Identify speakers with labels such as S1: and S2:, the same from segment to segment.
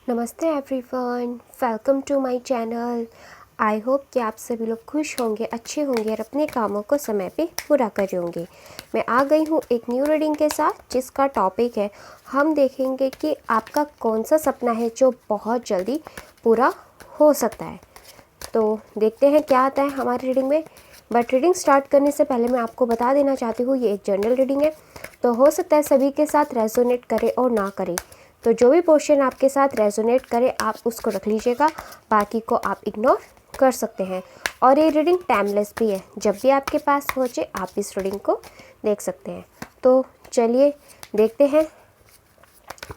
S1: नमस्ते everyone, welcome to my channel. I hope कि आप सभी लोग खुश होंगे, अच्छे होंगे और अपने कामों को समय पे पूरा कर होंगे। मैं आ गई हूँ एक न्यू रीडिंग के साथ, जिसका टॉपिक है हम देखेंगे कि आपका कौन सा सपना है जो बहुत जल्दी पूरा हो सकता है। तो देखते हैं क्या आता है हमारी रीडिंग में। बट रीडिंग स्टार्ट करने से पहले मैं आपको बता देना चाहती हूँ, ये एक जनरल रीडिंग है, तो हो सकता है सभी के साथ रेजोनेट करे और ना करे। तो जो भी पोर्शन आपके साथ रेजोनेट करे आप उसको रख लीजिएगा, बाकी को आप इग्नोर कर सकते हैं। और ये रीडिंग टाइमलेस भी है, जब भी आपके पास पहुँचे आप इस रीडिंग को देख सकते हैं। तो चलिए देखते हैं।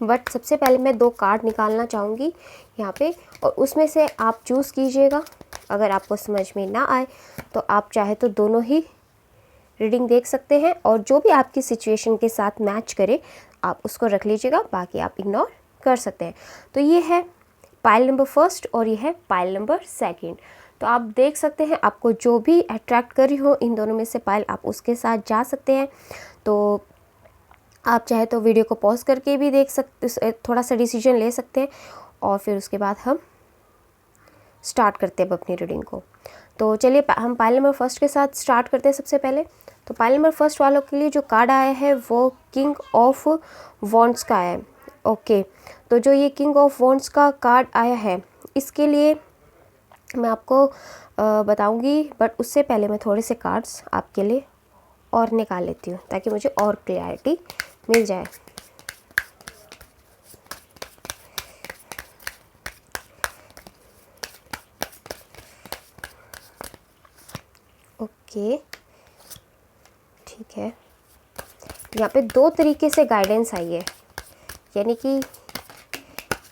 S1: बट सबसे पहले मैं 2 कार्ड निकालना चाहूँगी यहाँ पे, और उसमें से आप चूज़ कीजिएगा। अगर आपको समझ में ना आए तो आप चाहे तो दोनों ही रीडिंग देख सकते हैं, और जो भी आपकी सिचुएशन के साथ मैच करे आप उसको रख लीजिएगा, बाकी आप इग्नोर कर सकते हैं। तो ये है पाइल नंबर फर्स्ट और ये है पाइल नंबर सेकंड। तो आप देख सकते हैं आपको जो भी अट्रैक्ट कर रही हो इन दोनों में से पाइल, आप उसके साथ जा सकते हैं। तो आप चाहे तो वीडियो को पॉज करके भी देख सकते, थोड़ा सा डिसीजन ले सकते हैं, और फिर उसके बाद हम स्टार्ट करते हैं अपनी रीडिंग को। तो चलिए हम पाइल नंबर फर्स्ट के साथ स्टार्ट करते हैं सबसे पहले। तो पाइल नंबर फर्स्ट वालों के लिए जो कार्ड आया है वो किंग ऑफ वॉन्ड्स का है। ओके, तो जो ये किंग ऑफ वॉन्ड्स का कार्ड आया है इसके लिए मैं आपको बताऊंगी, बट उससे पहले मैं थोड़े से कार्ड्स आपके लिए और निकाल लेती हूँ ताकि मुझे और क्लैरिटी मिल जाए। ओके, ठीक है। यहाँ पे 2 तरीके से गाइडेंस आई है, यानी कि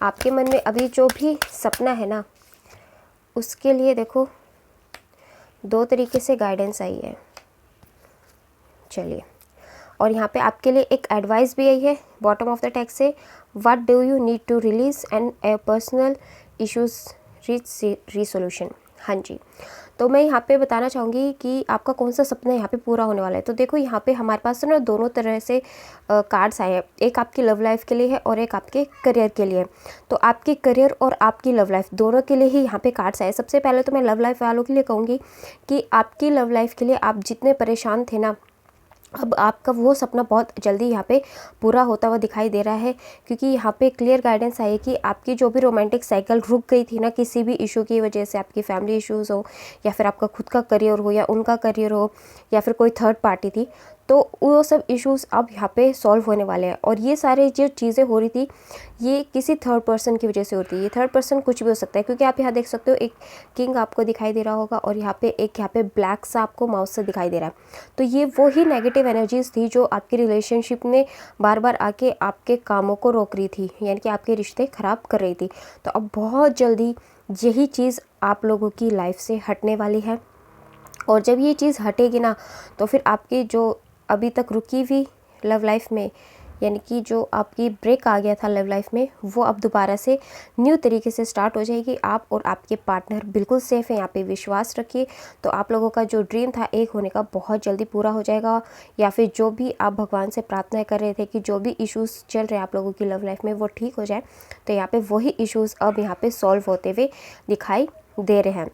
S1: आपके मन में अभी जो भी सपना है ना उसके लिए देखो 2 तरीके से गाइडेंस आई है। चलिए, और यहाँ पे आपके लिए एक एडवाइस भी आई है बॉटम ऑफ द टेक्स्ट से, what do you need to release and a personal issues reach resolution. हाँ जी, तो मैं यहाँ पे बताना चाहूँगी कि आपका कौन सा सपना यहाँ पे पूरा होने वाला है। तो देखो यहाँ पे हमारे पास ना दोनों तरह से कार्ड्स आए हैं, एक आपकी लव लाइफ के लिए है और एक आपके करियर के लिए। तो आपके करियर और आपकी लव लाइफ दोनों के लिए ही यहाँ पे कार्ड्स आए। सबसे पहले तो मैं लव लाइफ वालों के लिए कहूँगी कि आपकी लव लाइफ के लिए आप जितने परेशान थे ना, अब आपका वो सपना बहुत जल्दी यहाँ पे पूरा होता हुआ दिखाई दे रहा है, क्योंकि यहाँ पे क्लियर गाइडेंस आई है कि आपकी जो भी रोमांटिक साइकिल रुक गई थी ना किसी भी इशू की वजह से, आपकी फैमिली इश्यूज़ हो या फिर आपका खुद का करियर हो या उनका करियर हो या फिर कोई थर्ड पार्टी थी, तो वो सब इश्यूज़ अब यहाँ पे सॉल्व होने वाले हैं। और ये सारे जो चीज़ें हो रही थी ये किसी थर्ड पर्सन की वजह से होती है। ये थर्ड पर्सन कुछ भी हो सकता है, क्योंकि आप यहाँ देख सकते हो एक किंग आपको दिखाई दे रहा होगा और यहाँ पे ब्लैक सा आपको माउस से दिखाई दे रहा है। तो ये वो ही नेगेटिव एनर्जीज थी जो आपकी रिलेशनशिप में बार बार आके आपके कामों को रोक रही थी, यानी कि आपके रिश्ते ख़राब कर रही थी। तो अब बहुत जल्दी यही चीज़ आप लोगों की लाइफ से हटने वाली है, और जब ये चीज़ हटेगी ना तो फिर आपकी जो अभी तक रुकी हुई लव लाइफ में, यानी कि जो आपकी ब्रेक आ गया था लव लाइफ में, वो अब दोबारा से न्यू तरीके से स्टार्ट हो जाएगी। आप और आपके पार्टनर बिल्कुल सेफ हैं, यहाँ पे विश्वास रखिए। तो आप लोगों का जो ड्रीम था एक होने का बहुत जल्दी पूरा हो जाएगा, या फिर जो भी आप भगवान से प्रार्थना कर रहे थे कि जो भी इश्यूज़ चल रहे हैं आप लोगों की लव लाइफ में वो ठीक हो जाए, तो यहाँ पे वही इश्यूज़ अब यहाँ पे सॉल्व होते हुए दिखाई दे रहे हैं।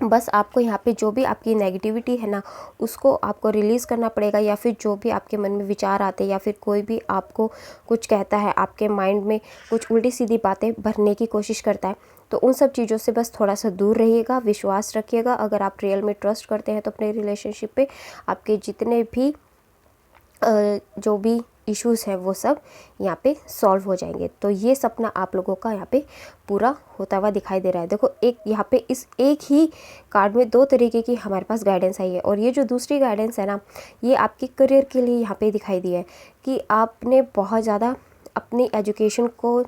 S1: बस आपको यहाँ पे जो भी आपकी नेगेटिविटी है ना उसको आपको रिलीज़ करना पड़ेगा, या फिर जो भी आपके मन में विचार आते हैं या फिर कोई भी आपको कुछ कहता है, आपके माइंड में कुछ उल्टी सीधी बातें भरने की कोशिश करता है, तो उन सब चीज़ों से बस थोड़ा सा दूर रहिएगा, विश्वास रखिएगा। अगर आप रियल में ट्रस्ट करते हैं तो अपने रिलेशनशिप पे आपके जितने भी जो भी इश्यूज़ हैं वो सब यहाँ पे सॉल्व हो जाएंगे। तो ये सपना आप लोगों का यहाँ पे पूरा होता हुआ दिखाई दे रहा है। देखो एक यहाँ पे इस एक ही कार्ड में 2 तरीके की हमारे पास गाइडेंस आई है, और ये जो दूसरी गाइडेंस है ना ये आपके करियर के लिए यहाँ पे दिखाई दी है कि आपने बहुत ज़्यादा अपनी एजुकेशन को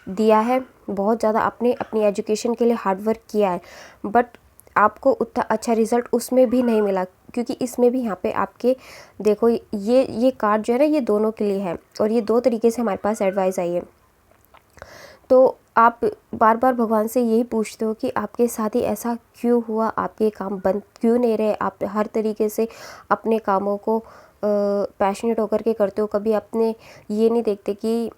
S1: दिया है, बहुत ज़्यादा आपने अपनी एजुकेशन के लिए हार्ड वर्क किया है, बट आपको उतना अच्छा रिज़ल्ट उसमें भी नहीं मिला, क्योंकि इसमें भी यहाँ पे आपके देखो ये कार्ड जो है ना ये दोनों के लिए है, और ये 2 तरीके से हमारे पास एडवाइस आई है। तो आप बार बार भगवान से यही पूछते हो कि आपके साथ ही ऐसा क्यों हुआ, आपके काम बंद क्यों नहीं रहे, आप हर तरीके से अपने कामों को पैशनेट होकर के करते हो, कभी आपने ये नहीं देखते कि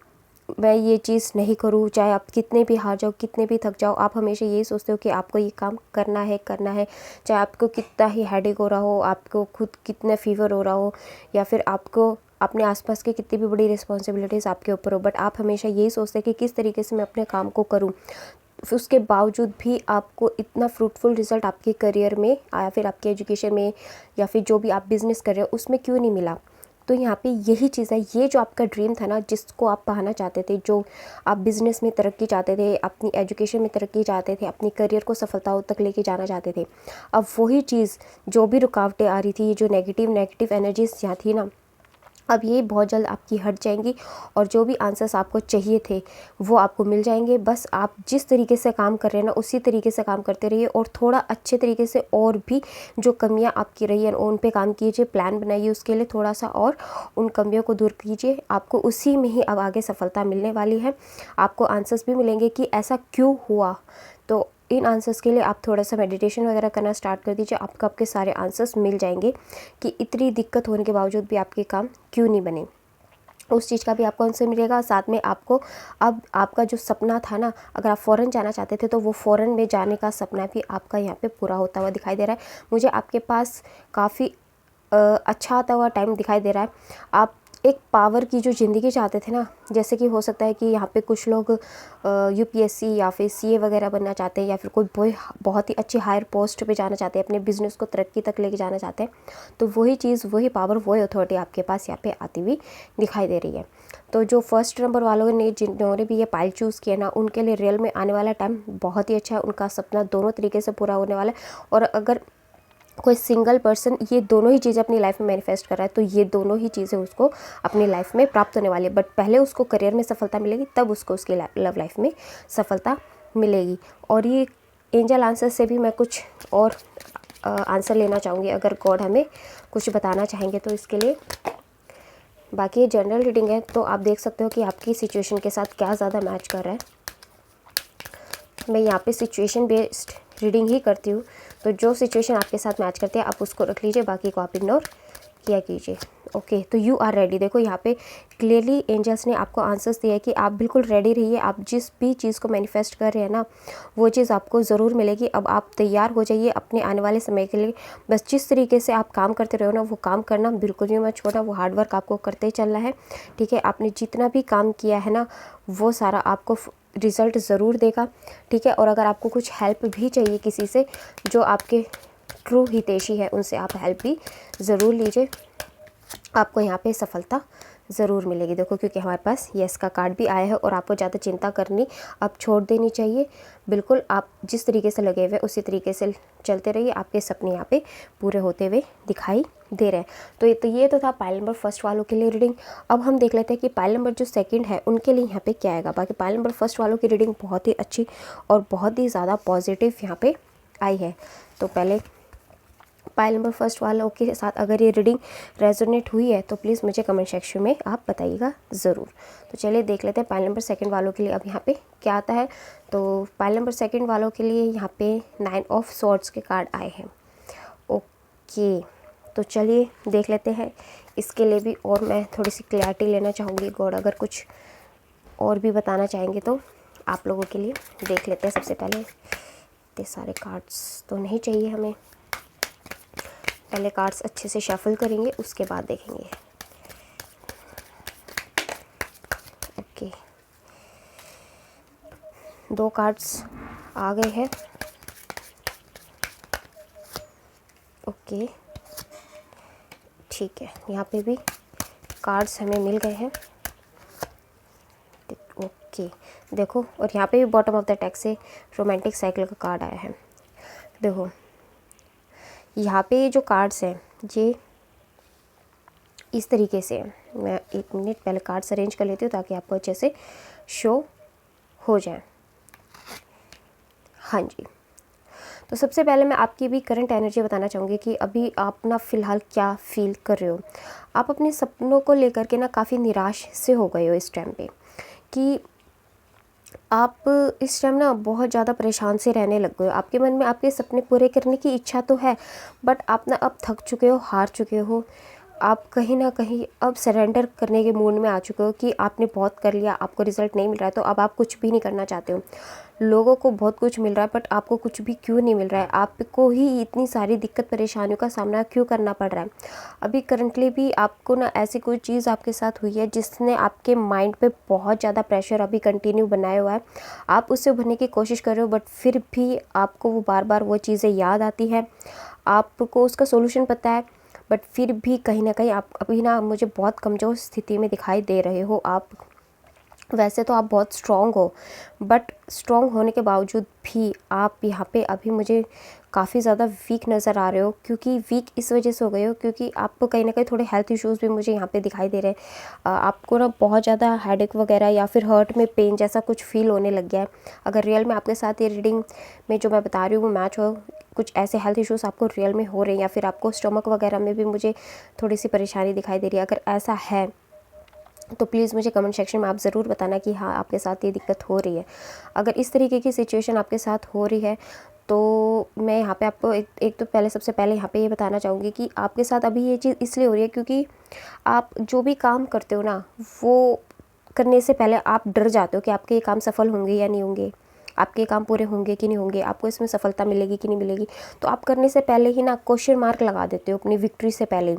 S1: मैं ये चीज़ नहीं करूँ, चाहे आप कितने भी हार जाओ, कितने भी थक जाओ, आप हमेशा यही सोचते हो कि आपको ये काम करना है चाहे आपको कितना ही हेडेक हो रहा हो, आपको खुद कितना फीवर हो रहा हो, या फिर आपको अपने आसपास की कितनी भी बड़ी रिस्पॉन्सिबिलिटीज़ आपके ऊपर हो, बट आप हमेशा यही सोचते हैं कि किस तरीके से मैं अपने काम को करूँ। उसके बावजूद भी आपको इतना फ्रूटफुल रिज़ल्ट आपके करियर में या फिर आपके एजुकेशन में या फिर जो भी आप बिज़नेस कर रहे हो उसमें क्यों नहीं मिला। तो यहाँ पे यही चीज़ है, ये जो आपका ड्रीम था ना, जिसको आप पाना चाहते थे, जो आप बिज़नेस में तरक्की चाहते थे, अपनी एजुकेशन में तरक्की चाहते थे, अपनी करियर को सफलताओं तक लेके जाना चाहते थे, अब वही चीज़ जो भी रुकावटें आ रही थी, ये जो नेगेटिव एनर्जीज यहाँ थी ना, अब ये बहुत जल्द आपकी हट जाएंगी और जो भी आंसर्स आपको चाहिए थे वो आपको मिल जाएंगे। बस आप जिस तरीके से काम कर रहे हैं ना, उसी तरीके से काम करते रहिए और थोड़ा अच्छे तरीके से और भी जो कमियां आपकी रही हैं उन पे काम कीजिए, प्लान बनाइए उसके लिए थोड़ा सा, और उन कमियों को दूर कीजिए। आपको उसी में ही अब आगे सफलता मिलने वाली है। आपको आंसर्स भी मिलेंगे कि ऐसा क्यों हुआ। तो इन आंसर्स के लिए आप थोड़ा सा मेडिटेशन वगैरह करना स्टार्ट कर दीजिए, आपको आपके सारे आंसर्स मिल जाएंगे कि इतनी दिक्कत होने के बावजूद भी आपके काम क्यों नहीं बने। उस चीज़ का भी आपको आंसर मिलेगा। साथ में आपको अब आपका जो सपना था ना, अगर आप फ़ॉरेन जाना चाहते थे तो वो फ़ॉरेन में जाने का सपना भी आपका यहाँ पे पूरा होता हुआ दिखाई दे रहा है। मुझे आपके पास काफ़ी अच्छा आता हुआ टाइम दिखाई दे रहा है। आप एक पावर की जो ज़िंदगी चाहते थे ना, जैसे कि हो सकता है कि यहाँ पे कुछ लोग यूपीएससी या फिर सीए वगैरह बनना चाहते हैं, या फिर कोई बहुत ही अच्छी हायर पोस्ट पे जाना चाहते हैं, अपने बिज़नेस को तरक्की तक लेके जाना चाहते हैं, तो वही चीज़, वही पावर, वही अथॉरिटी आपके पास यहाँ पे आती हुई दिखाई दे रही है। तो जो फर्स्ट नंबर वालों ने, जिन्होंने भी ये पाइल चूज़ किया ना, उनके लिए रियल में आने वाला टाइम बहुत ही अच्छा है। उनका सपना दोनों तरीके से पूरा होने वाला है। और अगर कोई सिंगल पर्सन ये दोनों ही चीज़ें अपनी लाइफ में मैनिफेस्ट कर रहा है, तो ये दोनों ही चीज़ें उसको अपनी लाइफ में प्राप्त होने वाली है। बट पहले उसको करियर में सफलता मिलेगी, तब उसको उसकी लव लाइफ में सफलता मिलेगी। और ये एंजल आंसर से भी मैं कुछ और आंसर लेना चाहूँगी, अगर गॉड हमें कुछ बताना चाहेंगे तो इसके लिए। बाकी ये जनरल रीडिंग है, तो आप देख सकते हो कि आपकी सिचुएशन के साथ क्या ज़्यादा मैच कर रहा है। मैं यहाँ पे सिचुएशन बेस्ड रीडिंग ही करती हूँ, तो जो सिचुएशन आपके साथ मैच करती है आप उसको रख लीजिए, बाकी को आप इग्नोर किया कीजिए। ओके, तो यू आर रेडी। देखो यहाँ पे क्लियरली एंजल्स ने आपको आंसर्स दिया है कि आप बिल्कुल रेडी रहिए। आप जिस भी चीज़ को मैनिफेस्ट कर रहे हैं ना, वो चीज़ आपको ज़रूर मिलेगी। अब आप तैयार हो जाइए अपने आने वाले समय के लिए। बस जिस तरीके से आप काम करते रहो ना, वो काम करना बिल्कुल भी मत छोड़ना, वो हार्डवर्क आपको करते ही चलना है। ठीक है, आपने जितना भी काम किया है ना, वो सारा आपको रिज़ल्ट ज़रूर देगा। ठीक है, और अगर आपको कुछ हेल्प भी चाहिए किसी से जो आपके ट्रू हितैषी है, उनसे आप हेल्प भी ज़रूर लीजिए, आपको यहाँ पे सफलता ज़रूर मिलेगी। देखो, क्योंकि हमारे पास यस का कार्ड भी आया है और आपको ज़्यादा चिंता करनी अब छोड़ देनी चाहिए। बिल्कुल आप जिस तरीके से लगे हुए उसी तरीके से चलते रहिए, आपके सपने यहाँ पे पूरे होते हुए दिखाई दे रहे हैं। तो ये तो था पाइल नंबर फर्स्ट वालों के लिए रीडिंग। अब हम देख लेते हैं कि पाइल नंबर जो सेकंड है उनके लिए यहाँ पे क्या आएगा। बाकी पाइल नंबर फर्स्ट वालों की रीडिंग बहुत ही अच्छी और बहुत ही ज़्यादा पॉजिटिव यहाँ पे आई है। तो पहले पाइल नंबर फर्स्ट वालों के साथ अगर ये रीडिंग रेजोनेट हुई है तो प्लीज़ मुझे कमेंट सेक्शन में आप बताइएगा ज़रूर। तो चलिए देख लेते हैं पाइल नंबर सेकंड वालों के लिए अब यहाँ पे क्या आता है। तो पाइल नंबर सेकंड वालों के लिए यहाँ पे 9 ऑफ स्वॉर्ड्स के कार्ड आए हैं। ओके, तो चलिए देख लेते हैं। इसके लिए भी और मैं थोड़ी सी क्लैरिटी लेना चाहूँगी। गॉड अगर कुछ और भी बताना चाहेंगे तो आप लोगों के लिए देख लेते हैं। सबसे पहले इतने सारे कार्ड्स तो नहीं चाहिए हमें, पहले कार्ड्स अच्छे से शफल करेंगे, उसके बाद देखेंगे। ओके, 2 कार्ड्स आ गए हैं। ओके, ठीक है, यहाँ पे भी कार्ड्स हमें मिल गए हैं। ओके, देखो, और यहाँ पे भी बॉटम ऑफ द डेक से रोमांटिक साइकिल का कार्ड आया है। देखो यहाँ पे जो कार्ड्स हैं ये इस तरीके से, मैं 1 मिनट पहले कार्ड्स अरेंज कर लेती हूँ ताकि आपको अच्छे से शो हो जाए। हाँ जी, तो सबसे पहले मैं आपकी भी करंट एनर्जी बताना चाहूँगी कि अभी आप ना फ़िलहाल क्या फील कर रहे हो। आप अपने सपनों को लेकर के ना काफ़ी निराश से हो गए हो इस टाइम पे, कि आप इस टाइम ना बहुत ज़्यादा परेशान से रहने लग गए हो। आपके मन में आपके सपने पूरे करने की इच्छा तो है, बट आप ना अब थक चुके हो, हार चुके हो। आप कहीं ना कहीं अब सरेंडर करने के मूड में आ चुके हो कि आपने बहुत कर लिया, आपको रिज़ल्ट नहीं मिल रहा है, तो अब आप कुछ भी नहीं करना चाहते हो। लोगों को बहुत कुछ मिल रहा है बट आपको कुछ भी क्यों नहीं मिल रहा है, आपको ही इतनी सारी दिक्कत परेशानियों का सामना क्यों करना पड़ रहा है। अभी करंटली भी आपको ना ऐसी कोई चीज़ आपके साथ हुई है जिसने आपके माइंड पे बहुत ज़्यादा प्रेशर अभी कंटिन्यू बनाया हुआ है। आप उससे उभरने की कोशिश कर रहे हो बट फिर भी आपको वो बार बार वो चीज़ें याद आती है, आपको उसका सोल्यूशन पता है बट फिर भी कहीं ना कहीं आप अभी ना मुझे बहुत कमज़ोर स्थिति में दिखाई दे रहे हो। आप वैसे तो आप बहुत स्ट्रॉन्ग हो बट स्ट्रॉन्ग होने के बावजूद भी आप यहाँ पे अभी मुझे काफ़ी ज़्यादा वीक नज़र आ रहे हो। क्योंकि वीक इस वजह से हो गए हो क्योंकि आपको कहीं ना कहीं थोड़े हेल्थ इश्यूज़ भी मुझे यहाँ पे दिखाई दे रहे हैं। आपको ना बहुत ज़्यादा हेडेक वगैरह या फिर हर्ट में पेन जैसा कुछ फील होने लग गया है। अगर रियल में आपके साथ ये रीडिंग में जो मैं बता रही हूँ वो मैच हो, कुछ ऐसे हेल्थ इश्यूज़ आपको रियल में हो रहे हैं या फिर आपको स्टमक वगैरह में भी मुझे थोड़ी सी परेशानी दिखाई दे रही है, अगर ऐसा है तो प्लीज़ मुझे कमेंट सेक्शन में आप ज़रूर बताना कि हाँ आपके साथ ये दिक्कत हो रही है। अगर इस तरीके की सिचुएशन आपके साथ हो रही है तो मैं यहाँ पे आपको एक तो पहले सबसे पहले यहाँ पे ये बताना चाहूँगी कि आपके साथ अभी ये चीज़ इसलिए हो रही है क्योंकि आप जो भी काम करते हो ना वो करने से पहले आप डर जाते हो कि आपके ये काम सफल होंगे या नहीं होंगे, आपके काम पूरे होंगे कि नहीं होंगे, आपको इसमें सफलता मिलेगी कि नहीं मिलेगी। तो आप करने से पहले ही ना क्वेश्चन मार्क लगा देते हो अपनी विक्ट्री से पहले ही।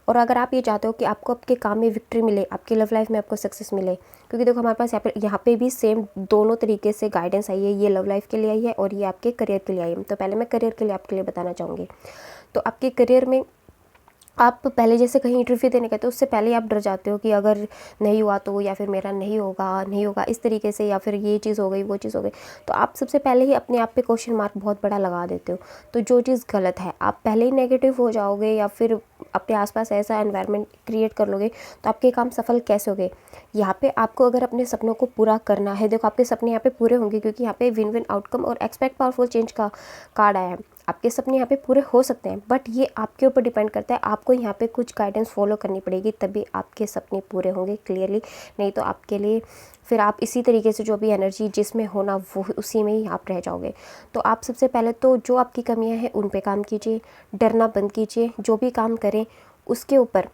S1: और अगर आप ये चाहते हो कि आपको आपके काम में विक्ट्री मिले, आपकी लव लाइफ में आपको सक्सेस मिले, क्योंकि देखो हमारे पास यहाँ पे भी सेम दोनों तरीके से गाइडेंस आई है। ये लव लाइफ के लिए आई है और ये आपके करियर के लिए आई है। तो पहले मैं करियर के लिए आपके लिए बताना चाहूँगी। तो आपके करियर में आप पहले जैसे कहीं इंटरव्यू देने गए तो उससे पहले ही आप डर जाते हो कि अगर नहीं हुआ तो, या फिर मेरा नहीं होगा इस तरीके से, या फिर ये चीज़ हो गई वो चीज़ हो गई। तो आप सबसे पहले ही अपने आप पे क्वेश्चन मार्क बहुत बड़ा लगा देते हो। तो जो चीज़ गलत है आप पहले ही नेगेटिव हो जाओगे या फिर अपने आसपास ऐसा एनवायरनमेंट क्रिएट कर लोगे तो आपके काम सफल कैसे होंगे। यहाँ पे आपको अगर अपने सपनों को पूरा करना है, देखो आपके सपने यहाँ पे पूरे होंगे क्योंकि यहाँ पे विन विन आउटकम और एक्सपेक्ट पावरफुल चेंज का कार्ड आया है। आपके सपने यहाँ पे पूरे हो सकते हैं बट ये आपके ऊपर डिपेंड करता है। आपको यहाँ पे कुछ गाइडेंस फॉलो करनी पड़ेगी तभी आपके सपने पूरे होंगे क्लियरली, नहीं तो आपके लिए फिर आप इसी तरीके से जो भी एनर्जी जिसमें होना वो उसी में ही आप रह जाओगे। तो आप सबसे पहले तो जो आपकी कमियां हैं उन पे काम कीजिए, डरना बंद कीजिए। जो भी काम करें उसके ऊपर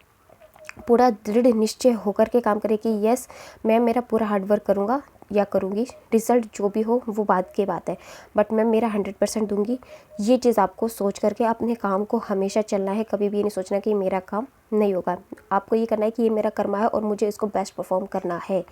S1: पूरा दृढ़ निश्चय होकर के काम करें कि यस मैं मेरा पूरा हार्डवर्क करूँगा या करूँगी, रिज़ल्ट जो भी हो वो बात की बात है बट मैं मेरा 100% दूंगी। ये चीज़ आपको सोच करके अपने काम को हमेशा चलना है। कभी भी ये नहीं सोचना कि मेरा काम नहीं होगा। आपको ये करना है कि ये मेरा कर्मा है और मुझे इसको बेस्ट परफॉर्म करना है,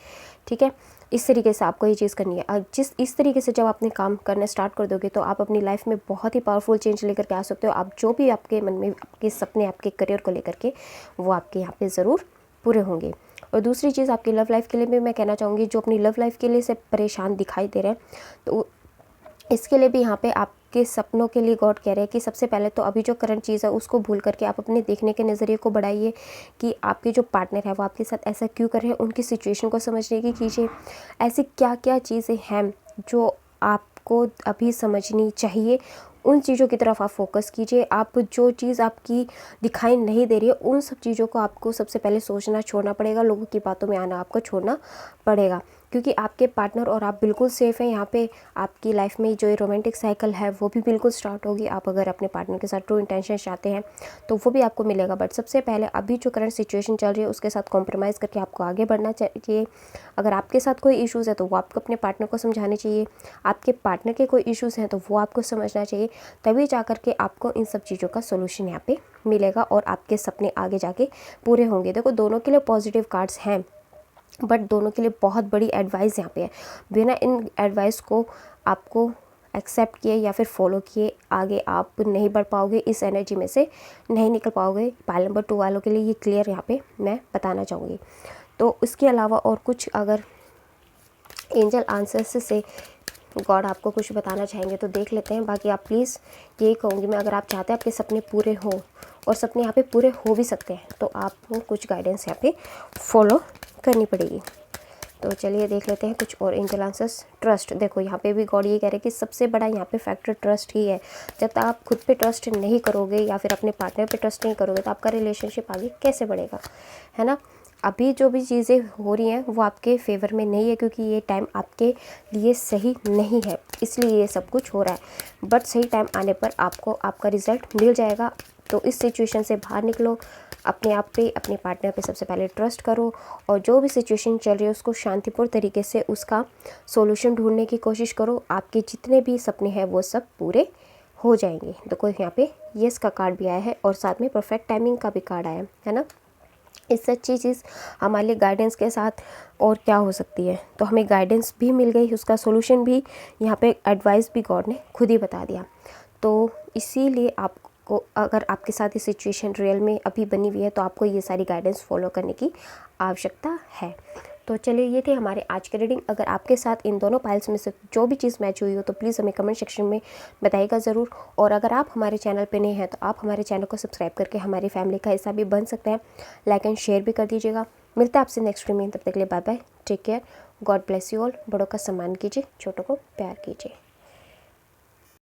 S1: ठीक है। इस तरीके से आपको ये चीज़ करनी है। और इस तरीके से जब अपने काम करना स्टार्ट कर दोगे तो आप अपनी लाइफ में बहुत ही पावरफुल चेंज लेकर के आ सकते हो। आप जो भी आपके मन में आपके सपने आपके करियर को लेकर के वो आपके यहाँ पे ज़रूर पूरे होंगे। और दूसरी चीज़ आपकी लव लाइफ के लिए भी मैं कहना चाहूँगी, जो अपनी लव लाइफ के लिए से परेशान दिखाई दे रहे हैं तो इसके लिए भी यहाँ पे आपके सपनों के लिए गॉड कह रहे हैं कि सबसे पहले तो अभी जो करंट चीज़ है उसको भूल करके आप अपने देखने के नज़रिए को बढ़ाइए कि आपके जो पार्टनर है वो आपके साथ ऐसा क्यों कर रहे हैं। उनकी सिचुएशन को समझने की कीजिए, ऐसी क्या क्या चीज़ें हैं जो आपको अभी समझनी चाहिए, उन चीज़ों की तरफ आप फोकस कीजिए। आप जो चीज़ आपकी दिखाई नहीं दे रही है उन सब चीज़ों को आपको सबसे पहले सोचना छोड़ना पड़ेगा, लोगों की बातों में आना आपको छोड़ना पड़ेगा क्योंकि आपके पार्टनर और आप बिल्कुल सेफ़ हैं। यहाँ पे आपकी लाइफ में जो ये रोमांटिक साइकिल है वो भी बिल्कुल स्टार्ट होगी। आप अगर अपने पार्टनर के साथ ट्रू इंटेंशन चाहते हैं तो वो भी आपको मिलेगा बट सबसे पहले अभी जो करंट सिचुएशन चल रही है उसके साथ कॉम्प्रोमाइज़ करके आपको आगे बढ़ना चाहिए। अगर आपके साथ कोई इश्यूज़ है तो वो आपको अपने पार्टनर को समझाने चाहिए, आपके पार्टनर के कोई इश्यूज़ हैं तो वो आपको समझना चाहिए, तभी जा कर के आपको इन सब चीज़ों का सोल्यूशन यहाँ पे मिलेगा और आपके सपने आगे जाके पूरे होंगे। देखो दोनों के लिए पॉजिटिव कार्ड्स हैं बट दोनों के लिए बहुत बड़ी एडवाइस यहाँ पे है। बिना इन एडवाइस को आपको एक्सेप्ट किए या फिर फॉलो किए आगे आप नहीं बढ़ पाओगे, इस एनर्जी में से नहीं निकल पाओगे। पाइल नंबर 2 वालों के लिए ये क्लियर यहाँ पे मैं बताना चाहूँगी। तो इसके अलावा और कुछ अगर एंजल आंसर्स से गॉड आपको कुछ बताना चाहेंगे तो देख लेते हैं। बाकी आप प्लीज़ यही कहूँगी मैं, अगर आप चाहते हैं आपके सपने पूरे हो और सपने यहाँ पे पूरे हो भी सकते हैं तो आपको कुछ गाइडेंस यहाँ पे फॉलो करनी पड़ेगी। तो चलिए देख लेते हैं कुछ और एंजल आंसर्स। ट्रस्ट, देखो यहाँ पे भी गॉड ये कह रहे हैं कि सबसे बड़ा यहाँ पे फैक्टर ट्रस्ट ही है। जब तक आप खुद पे ट्रस्ट नहीं करोगे या फिर अपने पार्टनर पे ट्रस्ट नहीं करोगे तो आपका रिलेशनशिप आगे कैसे बढ़ेगा, है ना। अभी जो भी चीज़ें हो रही हैं वो आपके फेवर में नहीं है क्योंकि ये टाइम आपके लिए सही नहीं है, इसलिए ये सब कुछ हो रहा है। बट सही टाइम आने पर आपको आपका रिज़ल्ट मिल जाएगा। तो इस सिचुएशन से बाहर निकलो, अपने आप पे, अपने पार्टनर पे सबसे पहले ट्रस्ट करो, और जो भी सिचुएशन चल रही है उसको शांतिपूर्ण तरीके से उसका सॉल्यूशन ढूंढने की कोशिश करो। आपके जितने भी सपने हैं वो सब पूरे हो जाएंगे। तो कोई यहाँ पे येस का कार्ड भी आया है और साथ में परफेक्ट टाइमिंग का भी कार्ड आया है ना। इससे अच्छी चीज़ हमारे लिए गाइडेंस के साथ और क्या हो सकती है। तो हमें गाइडेंस भी मिल गई, उसका सॉल्यूशन भी यहाँ पे एडवाइस भी गॉड ने खुद ही बता दिया। तो इसीलिए आपको, अगर आपके साथ ये सिचुएशन रियल में अभी बनी हुई है तो आपको ये सारी गाइडेंस फॉलो करने की आवश्यकता है। तो चलिए, ये थे हमारे आज के रीडिंग। अगर आपके साथ इन दोनों पाइल्स में से जो भी चीज़ मैच हुई हो तो प्लीज़ हमें कमेंट सेक्शन में बताइएगा ज़रूर। और अगर आप हमारे चैनल पे नए हैं तो आप हमारे चैनल को सब्सक्राइब करके हमारी फैमिली का हिस्सा भी बन सकते हैं। लाइक एंड शेयर भी कर दीजिएगा। मिलते हैं आपसे नेक्स्ट वीडियो में, तब तक के लिए bye bye, take care, God bless you all. बड़ों का सम्मान कीजिए, छोटों को प्यार कीजिए।